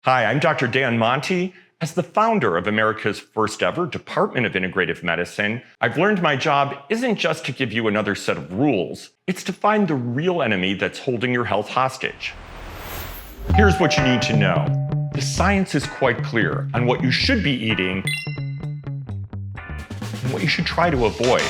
Hi, I'm Dr. Dan Monti. As the founder of America's first ever Department of Integrative Medicine, I've learned my job isn't just to give you another set of rules, it's to find the real enemy that's holding your health hostage. Here's what you need to know. The science is quite clear on what you should be eating and what you should try to avoid.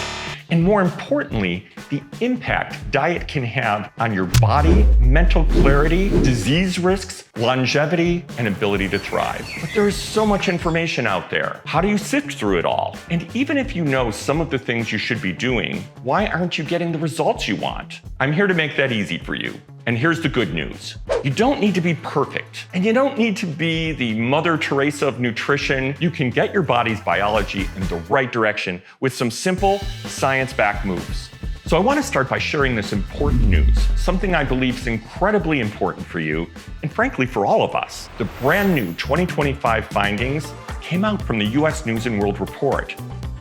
And more importantly, the impact diet can have on your body, mental clarity, disease risks, longevity, and ability to thrive. But there is so much information out there. How do you sift through it all? And even if you know some of the things you should be doing, why aren't you getting the results you want? I'm here to make that easy for you. And here's the good news. You don't need to be perfect, and you don't need to be the Mother Teresa of nutrition. You can get your body's biology in the right direction with some simple, science-backed moves. So I want to start by sharing this important news, something I believe is incredibly important for you, and frankly for all of us. The brand new 2025 findings came out from the US News & World Report,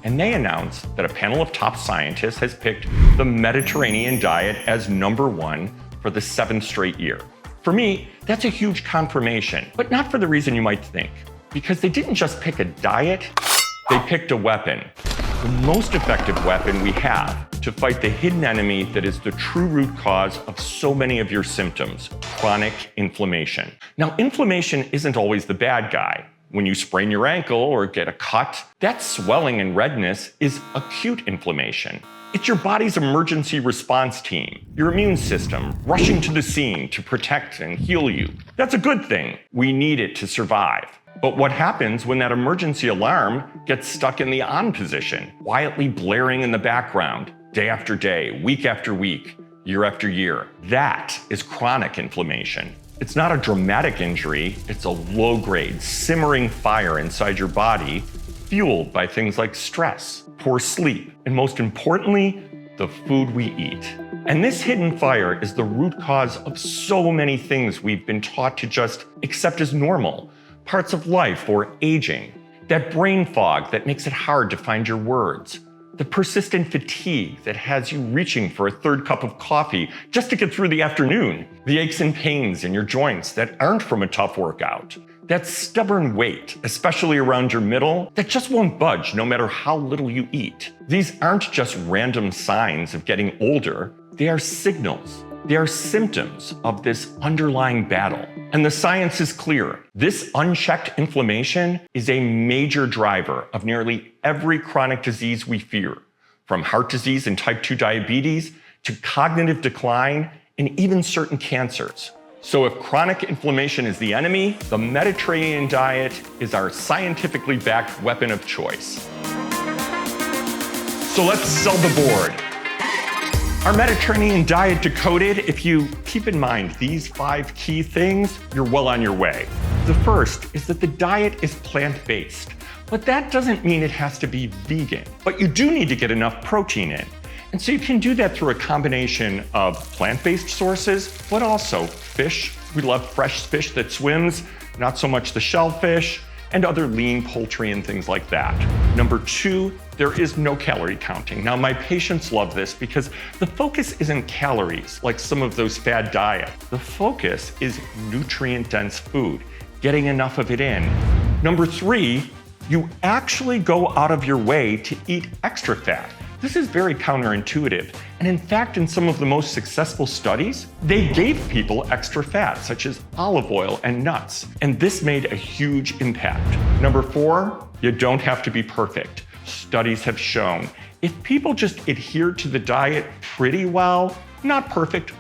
and they announced that a panel of top scientists has picked the Mediterranean diet as #1 for the 7th straight year. For me, that's a huge confirmation, but not for the reason you might think. Because they didn't just pick a diet, they picked a weapon. The most effective weapon we have to fight the hidden enemy that is the true root cause of so many of your symptoms, chronic inflammation. Now, inflammation isn't always the bad guy. When you sprain your ankle or get a cut, that swelling and redness is acute inflammation. It's your body's emergency response team, your immune system, rushing to the scene to protect and heal you. That's a good thing. We need it to survive. But what happens when that emergency alarm gets stuck in the on position, quietly blaring in the background, day after day, week after week, year after year? That is chronic inflammation. It's not a dramatic injury, it's a low-grade, simmering fire inside your body, fueled by things like stress, poor sleep, and most importantly, the food we eat. And this hidden fire is the root cause of so many things we've been taught to just accept as normal, parts of life or aging, that brain fog that makes it hard to find your words, the persistent fatigue that has you reaching for a third cup of coffee just to get through the afternoon, the aches and pains in your joints that aren't from a tough workout, that stubborn weight, especially around your middle, that just won't budge no matter how little you eat. These aren't just random signs of getting older, they are signals. They are symptoms of this underlying battle. And the science is clear. This unchecked inflammation is a major driver of nearly every chronic disease we fear, from heart disease and type 2 diabetes to cognitive decline and even certain cancers. So if chronic inflammation is the enemy, the Mediterranean diet is our scientifically backed weapon of choice. So let's sell the board. Our Mediterranean diet decoded, if you keep in mind these 5 key things, you're well on your way. The first is that the diet is plant-based, but that doesn't mean it has to be vegan. But you do need to get enough protein in. And so you can do that through a combination of plant-based sources, but also fish. We love fresh fish that swims, not so much the shellfish, and other lean poultry and things like that. Number 2, there is no calorie counting. Now, my patients love this because the focus isn't calories like some of those fad diets. The focus is nutrient-dense food, getting enough of it in. Number 3, you actually go out of your way to eat extra fat. This is very counterintuitive, and in fact, in some of the most successful studies, they gave people extra fat, such as olive oil and nuts, and this made a huge impact. Number 4, you don't have to be perfect. Studies have shown if people just adhere to the diet pretty well, not perfect,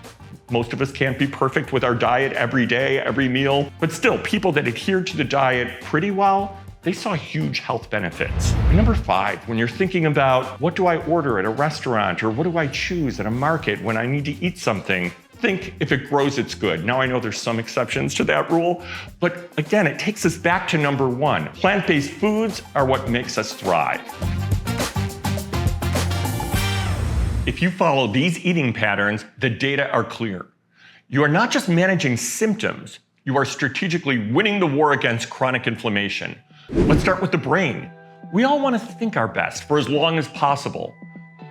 most of us can't be perfect with our diet every day, every meal, but still, people that adhere to the diet pretty well, they saw huge health benefits. And number 5, when you're thinking about what do I order at a restaurant or what do I choose at a market when I need to eat something, think if it grows, it's good. Now I know there's some exceptions to that rule, but again, it takes us back to number 1. Plant-based foods are what makes us thrive. If you follow these eating patterns, the data are clear. You are not just managing symptoms, you are strategically winning the war against chronic inflammation. Let's start with the brain. We all want to think our best for as long as possible.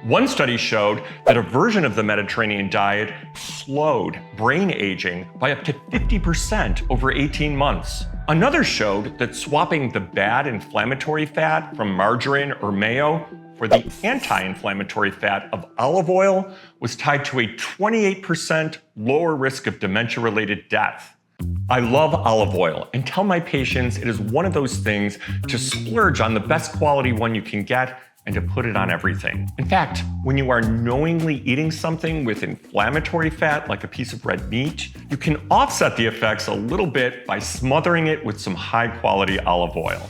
One study showed that a version of the Mediterranean diet slowed brain aging by up to 50% over 18 months. Another showed that swapping the bad inflammatory fat from margarine or mayo for the anti-inflammatory fat of olive oil was tied to a 28% lower risk of dementia-related death. I love olive oil and tell my patients it is one of those things to splurge on the best quality one you can get and to put it on everything. In fact, when you are knowingly eating something with inflammatory fat, like a piece of red meat, you can offset the effects a little bit by smothering it with some high-quality olive oil.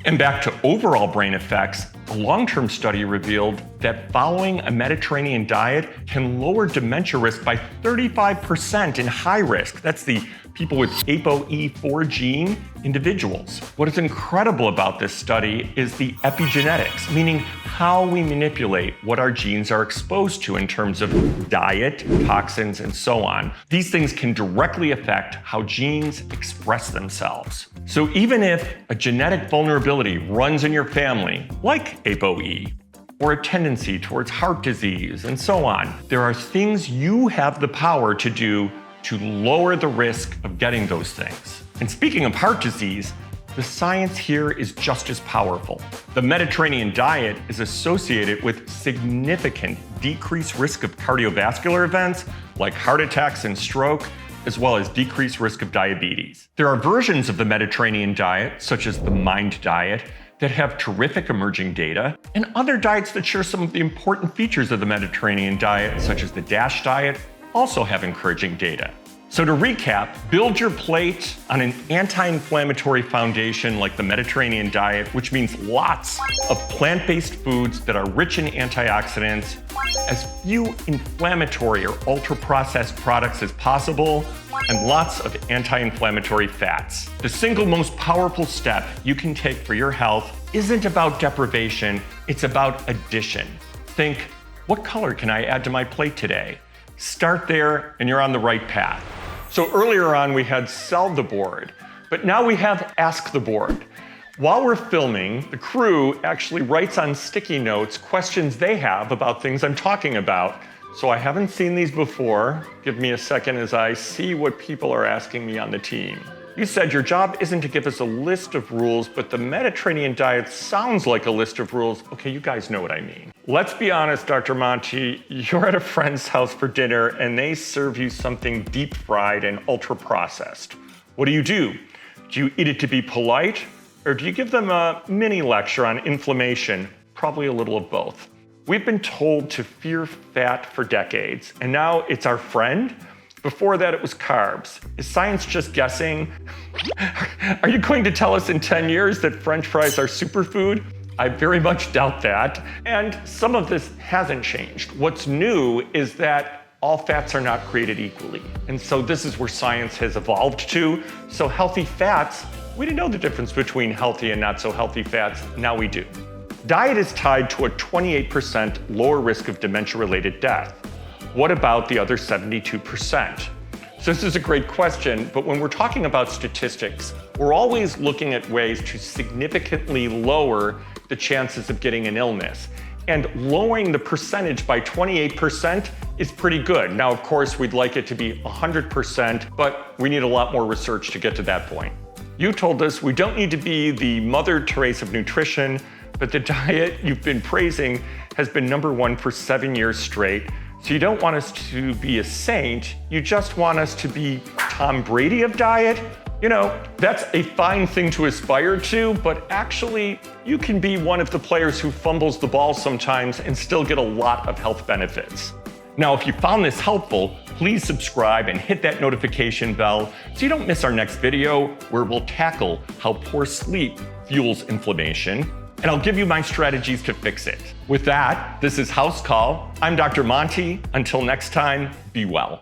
And back to overall brain effects, a long-term study revealed that following a Mediterranean diet can lower dementia risk by 35% in high risk. That's the people with ApoE4 gene individuals. What is incredible about this study is the epigenetics, meaning how we manipulate what our genes are exposed to in terms of diet, toxins, and so on. These things can directly affect how genes express themselves. So even if a genetic vulnerability runs in your family, like ApoE, or a tendency towards heart disease, and so on, there are things you have the power to do to lower the risk of getting those things. And speaking of heart disease, the science here is just as powerful. The Mediterranean diet is associated with significant decreased risk of cardiovascular events like heart attacks and stroke, as well as decreased risk of diabetes. There are versions of the Mediterranean diet, such as the MIND diet, that have terrific emerging data, and other diets that share some of the important features of the Mediterranean diet, such as the DASH diet, also have encouraging data. So to recap, build your plate on an anti-inflammatory foundation like the Mediterranean diet, which means lots of plant-based foods that are rich in antioxidants, as few inflammatory or ultra-processed products as possible, and lots of anti-inflammatory fats. The single most powerful step you can take for your health isn't about deprivation, it's about addition. Think, what color can I add to my plate today? Start there and you're on the right path. So earlier on we had sell the board, but now we have ask the board. While we're filming, the crew actually writes on sticky notes questions they have about things I'm talking about. So I haven't seen these before. Give me a second as I see what people are asking me on the team. You said your job isn't to give us a list of rules, but the Mediterranean diet sounds like a list of rules. Okay, you guys know what I mean. Let's be honest, Dr. Monti, you're at a friend's house for dinner and they serve you something deep fried and ultra processed. What do? Do you eat it to be polite, or do you give them a mini lecture on inflammation? Probably a little of both. We've been told to fear fat for decades, and now it's our friend. Before that, it was carbs. Is science just guessing? Are you going to tell us in 10 years that French fries are superfood? I very much doubt that. And some of this hasn't changed. What's new is that all fats are not created equally. And so this is where science has evolved to. So healthy fats, we didn't know the difference between healthy and not so healthy fats. Now we do. Diet is tied to a 28% lower risk of dementia-related death. What about the other 72%? So this is a great question, but when we're talking about statistics, we're always looking at ways to significantly lower the chances of getting an illness. And lowering the percentage by 28% is pretty good. Now, of course, we'd like it to be 100%, but we need a lot more research to get to that point. You told us we don't need to be the Mother Teresa of nutrition, but the diet you've been praising has been #1 for 7 years straight. So you don't want us to be a saint, you just want us to be Tom Brady of diet? You know, that's a fine thing to aspire to, but actually you can be one of the players who fumbles the ball sometimes and still get a lot of health benefits. Now, if you found this helpful, please subscribe and hit that notification bell so you don't miss our next video where we'll tackle how poor sleep fuels inflammation, and I'll give you my strategies to fix it. With that, this is House Call. I'm Dr. Monti. Until next time, be well.